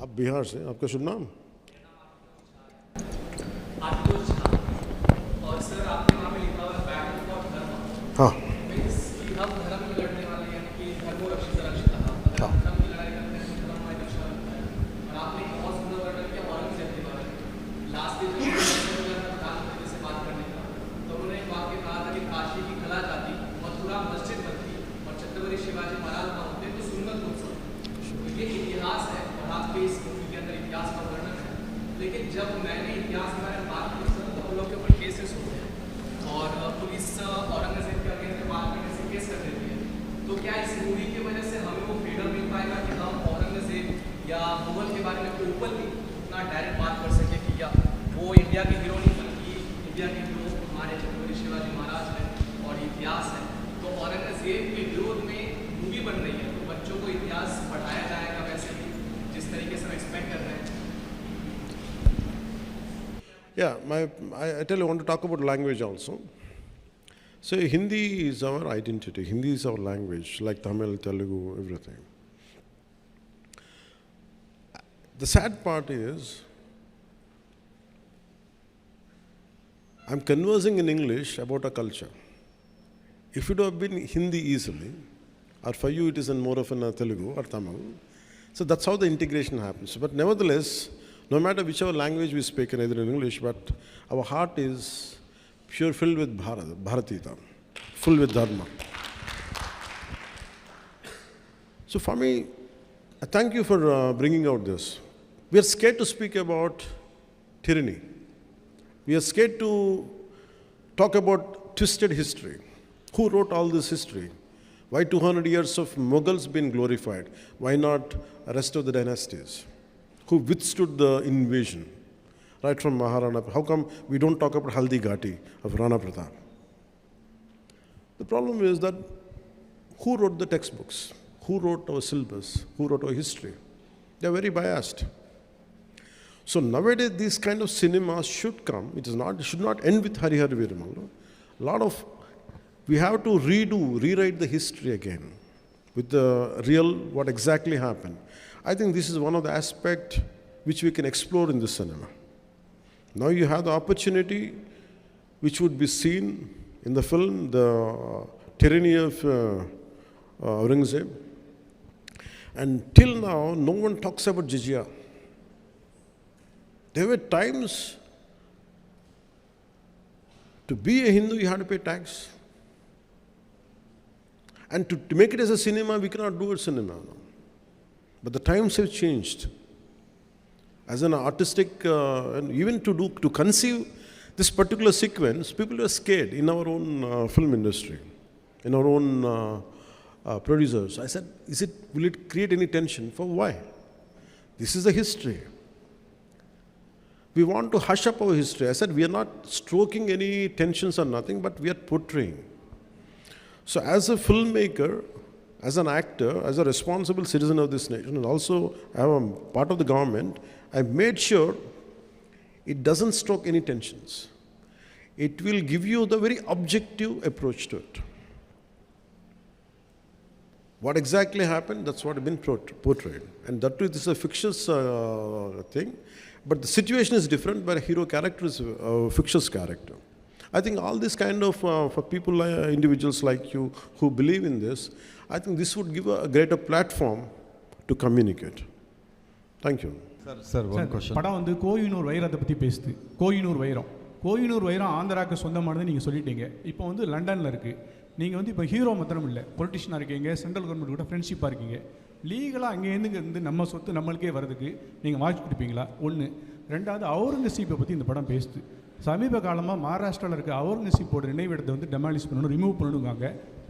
आप बिहार से, आपका शुभ नाम? और सर आपके नाम में लिखा हुआ है बैटल फॉर धर्म। हाँ मीन्स कि हम धर्म में लड़ने वाले हैं, कि धर्मो रक्षित रक्षिता। अगर हम धर्म की लड़ाई करते हैं तो धर्म हमारी रक्षा करता है। और आपने एक बहुत सुंदर वर्णन किया औरंगजेब के बारे में। लास्ट दिन जब प्रधानमंत्री से बात करने का, तो उन्होंने एक वाक्य कहा था कि काशी की खला जाती, मथुरा मस्जिद बनती और छत्रपति शिवाजी महाराज वहाँ होते तो सुन्नत उत्सव। तो ये इतिहास है और आपके इस मूवी के अंदर इतिहास का वर्णन है। लेकिन जब मैंने इतिहास के बारे में बात की तो हम लोग के ऊपर केसेस होते हैं और पुलिस औरंगजेब के अगेंस्ट में बात करने से केस कर देती है। तो क्या इस मूवी की वजह से हमें वो फ्रीडम मिल पाएगा कि हम औरंगजेब या मुगल के बारे में ओपनली उतना डायरेक्ट बात कर सके कि या वो इंडिया के हीरो नहीं बल्कि इंडिया के हीरो हमारे छत्रपति शिवाजी महाराज हैं और इतिहास है। तो औरंगजेब के विरोध में मूवी बन रही है, तो बच्चों को इतिहास पढ़ाया जाएगा वैसे ही जिस तरीके से हम एक्सपेक्ट कर रहे हैं। Yeah, I tell you, I want to talk about language also. So Hindi is our identity. Hindi is our language, like Tamil, Telugu, everything. The sad part is, I'm conversing in English about a culture. If it would have been Hindi easily, or for you it is in more of a Telugu or Tamil, so that's how the integration happens. But nevertheless, no matter whichever language we speak, either in English, but our heart is pure, filled with Bharatita, full with Dharma. So for me, I thank you for bringing out this. We are scared to speak about tyranny. We are scared to talk about twisted history. Who wrote all this history? Why 200 years of Mughals been glorified? Why not the rest of the dynasties? Who withstood the invasion, right from Maharana? How come we don't talk about Haldi Ghati of Rana Pratap? The problem is that who wrote the textbooks? Who wrote our syllabus? Who wrote our history? They are very biased. So nowadays, these kind of cinemas should come. It should not end with Hara Veera Mallu. We have to rewrite the history again with the real, what exactly happened. I think this is one of the aspects which we can explore in the cinema. Now you have the opportunity which would be seen in the film, the tyranny of Aurangzeb. And till now, no one talks about jizya. There were times to be a Hindu, you had to pay tax. And to make it as a cinema, we cannot do a cinema now. But the times have changed. As an artistic, and even to conceive this particular sequence, people were scared in our own film industry, in our own producers. I said, will it create any tension? For why? This is the history. We want to hush up our history. I said, we are not stroking any tensions or nothing, but we are portraying. So as a filmmaker, as an actor, as a responsible citizen of this nation, and also I am part of the government, I made sure it doesn't stroke any tensions. It will give you the very objective approach to it. What exactly happened, that's what has been portrayed. And that too, this is a fictitious thing, but the situation is different, where a hero character is a fictitious character. I think all this kind of, for people, individuals like you who believe in this, I think this would give a greater platform to communicate. Thank you. Sir, one question. படம் வந்து கோயினூர் வைரத்தை பற்றி பேசுது. கோயினூர் வைரம் ஆந்திராவுக்கு சொந்தமானது நீங்கள் சொல்லிட்டீங்க. இப்போ வந்து லண்டனில் இருக்குது. நீங்கள் வந்து இப்போ ஹீரோ மாத்திரம் இல்லை, பொலிட்டிஷியனாக இருக்கீங்க, சென்ட்ரல் கவர்மெண்ட் கூட ஃப்ரெண்ட்ஷிப்பாக இருக்கீங்க. லீகலாக அங்கேருந்து நம்ம சொத்து நம்மளுக்கே வரதுக்கு நீங்கள் வாய்ப்பு கொடுப்பீங்களா? ஒன்று. ரெண்டாவது, அவுரங்கசீப்பை பற்றி இந்த படம் பேசுது. சமீப காலமாக மகாராஷ்டிராவில் இருக்க அவுரங்கசீப்போட நினைவிடத்தை வந்து டெமாலிஷ் பண்ணணும், ரிமூவ் பண்ணணுங்காங்க.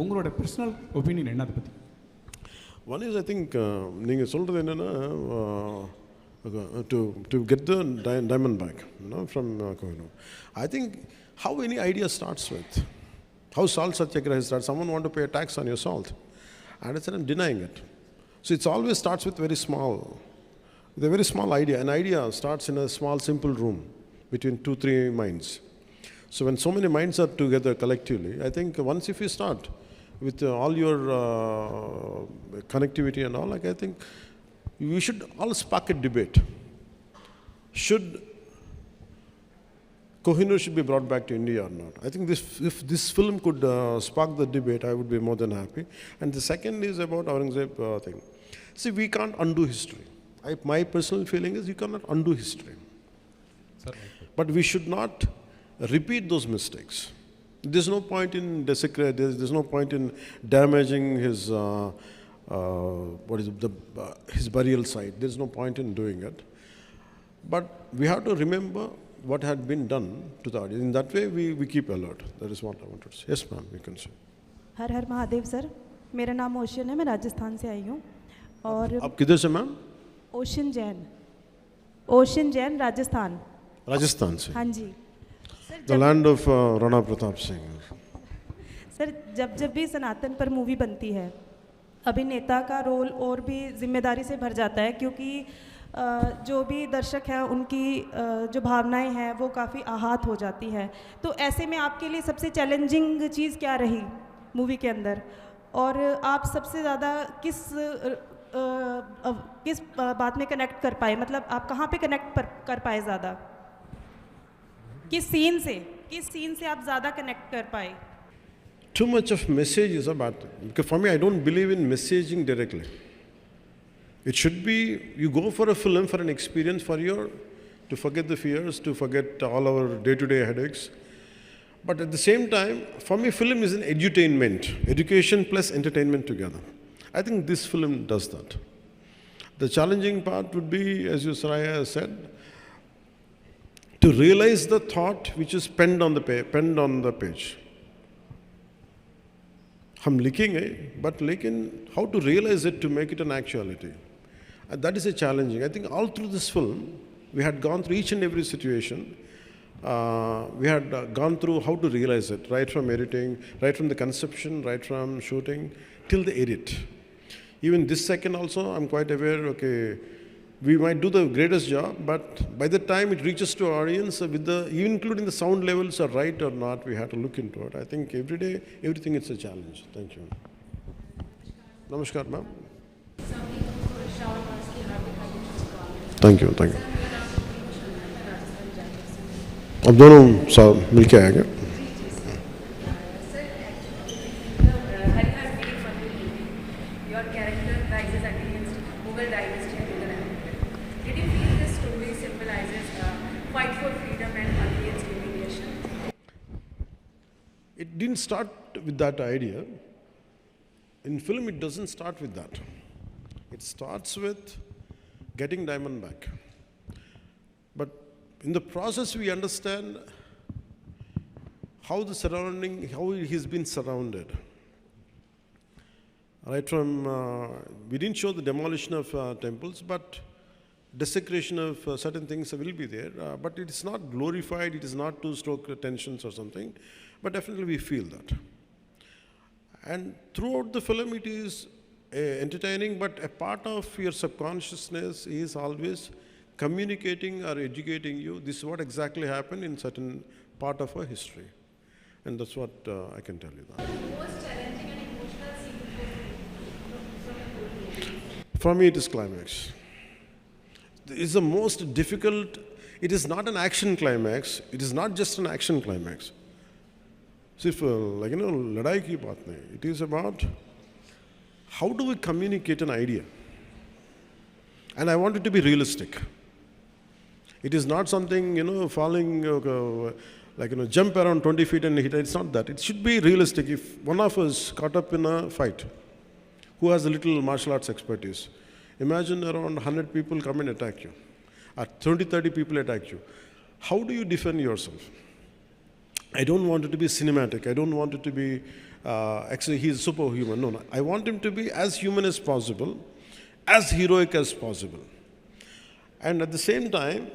உங்களோட பர்சனல் ஒப்பீனியன் என்ன அதை பற்றி? One is, I think, நீங்கள் சொல்கிறது என்னென்னா, to get the diamond back, from Kohinoor. I think how any idea starts with, how salt satyagraha starts. Someone want to pay a tax on your salt, and I said, I'm denying it. So it always starts with a very small idea. An idea starts in a small, simple room between 2-3 minds. So when so many minds are together collectively, I think once if you start with all your connectivity and all, like I think we should all spark a debate. Should Kohinoor should be brought back to India or not? I think if this film could spark the debate, I would be more than happy. And the second is about Aurangzeb thing. See, we can't undo history. My personal feeling is you cannot undo history. Sir, But we should not repeat those mistakes. There's no point in desecrating, there's no point in damaging his, his burial site. There's no point in doing it. But we have to remember what had been done to the audience. In that way, we keep alert. That is what I wanted to say. Yes, ma'am, you can say. Her her Mahadev sir, मेरा नाम ocean है, मैं राजस्थान से आई हूँ और आप किधर से मैम? ओशन जैन राजस्थान। राजस्थान से। हाँ जी sir. The land of Rana Pratap Singh. Sir जब भी सनातन पर मूवी बनती है, अभिनेता का रोल और भी जिम्मेदारी से भर जाता है, क्योंकि जो भी दर्शक हैं उनकी जो भावनाएं हैं वो काफ़ी आहत हो जाती है। तो ऐसे में आपके लिए सबसे चैलेंजिंग चीज़ क्या रही मूवी के अंदर, और आप सबसे ज़्यादा किस बात में कनेक्ट कर पाए, मतलब आप कहाँ पे कनेक्ट कर पाए ज़्यादा, किस सीन से आप ज़्यादा कनेक्ट कर पाए? Too much of message is a bad thing. Because for me, I don't believe in messaging directly. It should be, you go for a film for an experience to forget the fears, to forget all our day-to-day headaches. But at the same time, for me, film is an edutainment, education plus entertainment together. I think this film does that. The challenging part would be, as you Saraya said, to realize the thought which is penned on the page. हम लिखेंगे, but how to realize it to make it an actuality. And that is a challenging. I think all through this film, we had gone through each and every situation. We had gone through how to realize it, right from editing, right from the conception, right from shooting, till the edit. Even this second also, I'm quite aware, okay, we might do the greatest job, but by the time it reaches to our audience, even including the sound levels are right or not, we have to look into it. I think every day, everything is a challenge. Thank you. Namaskar, ma'am. Thank you. अब दोनों साथ मिलके आएंगे. Your character rises against Mughal dynasty and Mughal empire. Did you feel this story symbolizes fight for freedom and against humiliation? It didn't start with that idea. In film, it doesn't start with that. It starts with getting Diamond back. But in the process, we understand how he's been surrounded. Right from, we didn't show the demolition of temples, but desecration of certain things will be there. But it is not glorified, it is not to stoke tensions or something, but definitely we feel that. And throughout the film, it is entertaining, but a part of your subconsciousness is always communicating or educating you. This is what exactly happened in certain part of our history. And that's what I can tell you that. Most challenging and emotional scene For me, it is climax. It is the most difficult. It is not an action climax. It is not just an action climax. सिर्फ लड़ाई की बात नहीं. It is about how do we communicate an idea. And I want it to be realistic. It is not something, falling, jump around 20 feet and hit. It's not that. It should be realistic. If one of us caught up in a fight, who has a little martial arts expertise, imagine around 100 people come and attack you, or 20, 30 people attack you. How do you defend yourself? I don't want it to be cinematic. I don't want it to be, actually he's superhuman. No. I want him to be as human as possible, as heroic as possible. And at the same time,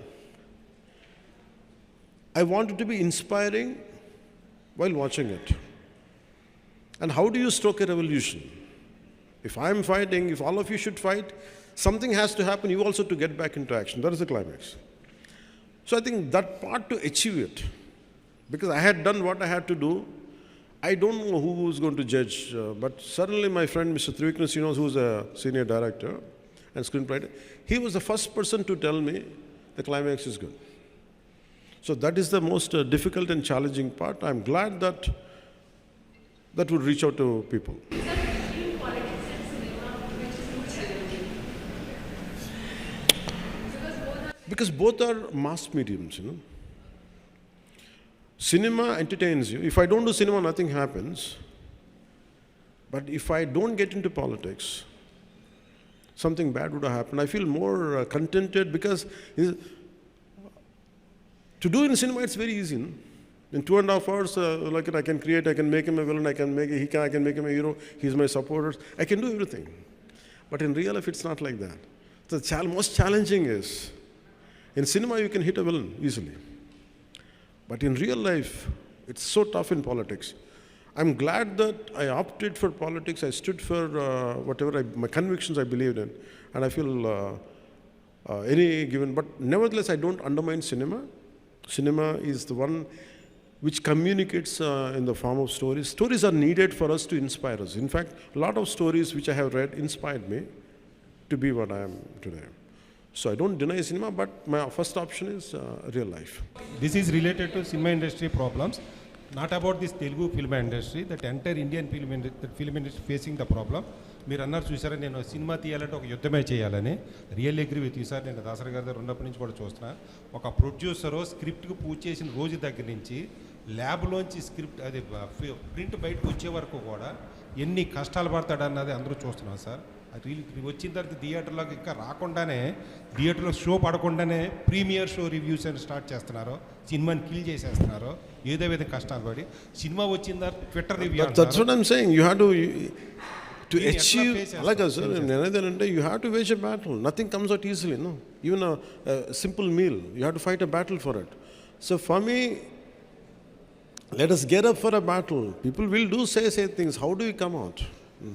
I want it to be inspiring while watching it. And how do you stoke a revolution? If I'm fighting, if all of you should fight, something has to happen, you also to get back into action. That is the climax. So I think that part to achieve it, because I had done what I had to do, I don't know who is going to judge, but certainly my friend Mr. Trivikram Srinivas, who is a senior director, and screenplay. He was the first person to tell me the climax is good. So that is the most difficult and challenging part. I'm glad that that would reach out to people. Because both are mass mediums, you know. Cinema entertains you. If I don't do cinema, nothing happens. But if I don't get into politics, something bad would have happened. I feel more contented because to do in cinema, it's very easy. No? In 2.5 hours, like I can create, I can make him a villain, I can make him a hero. He's my supporter. I can do everything. But in real life, it's not like that. The most challenging is, in cinema, you can hit a villain easily. But in real life, it's so tough in politics. I'm glad that I opted for politics. I stood for whatever my convictions I believed in. And I feel any given. But nevertheless, I don't undermine cinema. Cinema is the one which communicates in the form of stories. Stories are needed for us to inspire us. In fact, a lot of stories which I have read inspired me to be what I am today. So I don't deny cinema, but my first option is real life. This is related to cinema industry problems, not about this Telugu film industry, that entire Indian film industry facing the problem. మీరు అన్నారు చూసారా, నేను cinema తీయాలంటే ఒక యుద్ధమే చేయాలని. Real agree with you sir. నేను దాసరి గారి దగ్గర ఉన్నప్పటి నుంచి కూడా చూస్తున్నా. ఒక ప్రొడ్యూసరు స్క్రిప్ట్కి పూజ చేసిన రోజు దగ్గర నుంచి ల్యాబ్లోంచి స్క్రిప్ట్ అది ప్రింట్ బయటకు వచ్చే వరకు కూడా ఎన్ని కష్టాలు పడతాడన్నది అందరూ చూస్తున్నాం సార్. అది వచ్చిన తర్వాత థియేటర్లోకి ఇంకా రాకుండానే, థియేటర్లో షో పడకుండానే ప్రీమియర్ షో రివ్యూస్ అని స్టార్ట్ చేస్తున్నారు. సినిమాని కిల్ చేసేస్తున్నారు. ఏదో విధంగా కష్టాలు పడి సినిమా వచ్చిన తర్వాత Twitter review. That's what I'm saying. You have to achieve, like I said, you have to wage a battle. Nothing comes out easily, no. Even a simple meal, you have to fight a battle for it. So for me, let us get up for a battle. People will say things. How do we come out?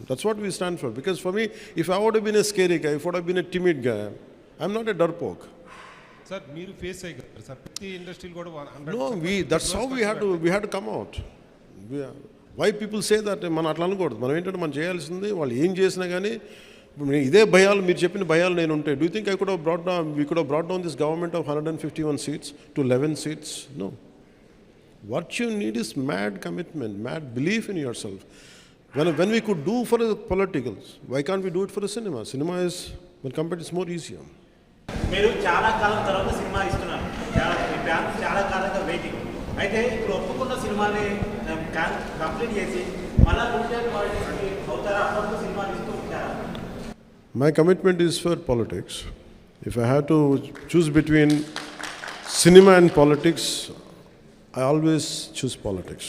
That's what we stand for. Because for me, if I would have been a scary guy, if I would have been a timid guy, I'm not a darpoke. Sir మీరు face అయ్యారు sir. ప్రతి ఇండస్ట్రీలో కూడా No, that's how we had to come out. Why people say that మనం అట్లా అనకూడదు. మనం ఏంటంటే మనం చేయాల్సింది, వాళ్ళు ఏం చేసినా కానీ ఇదే భయాలు, మీరు చెప్పిన భయాలు నేను ఉంటాయి. Do you think we could have brought down this government of 151 seats to 11 seats? No. What you need is mad commitment, mad belief in yourself. When we could do for the politicals, why can't we do it for the cinema? Cinema is, when compared, it's more easier. మీరు చాలా కాలం తర్వాత cinema ఇస్తున్నారు. చాలా కాలంగా waiting. అయితే ఇప్పుడు ఒప్పుకున్న సినిమాని కంప్లీట్ చేసి మళ్ళా పొలిటికల్ పాలిటిక్స్కి అవుతారా? అప్పుడు సినిమాలు ఇస్తూ ఉంటారా? My commitment is for politics. If I had to choose between cinema and politics, I always choose politics.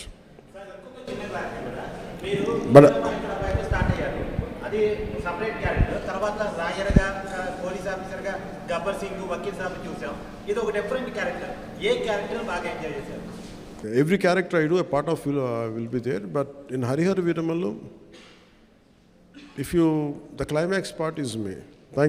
But start అయ్యారు. అది సపరేట్ క్యారెక్టర్. తర్వాత రాయర్గా, పోలీస్ ఆఫీసర్గా గబ్బర్ సింగ్, వకీల్ సాబ్ చూసాం. ఇది ఒక డిఫరెంట్ క్యారెక్టర్. ఏ క్యారెక్టర్ బాగా ఎంజాయ్ చేశారు? every character I do, a part of will be there. But in Hara Veera Mallu, the climax part is me. Thank you.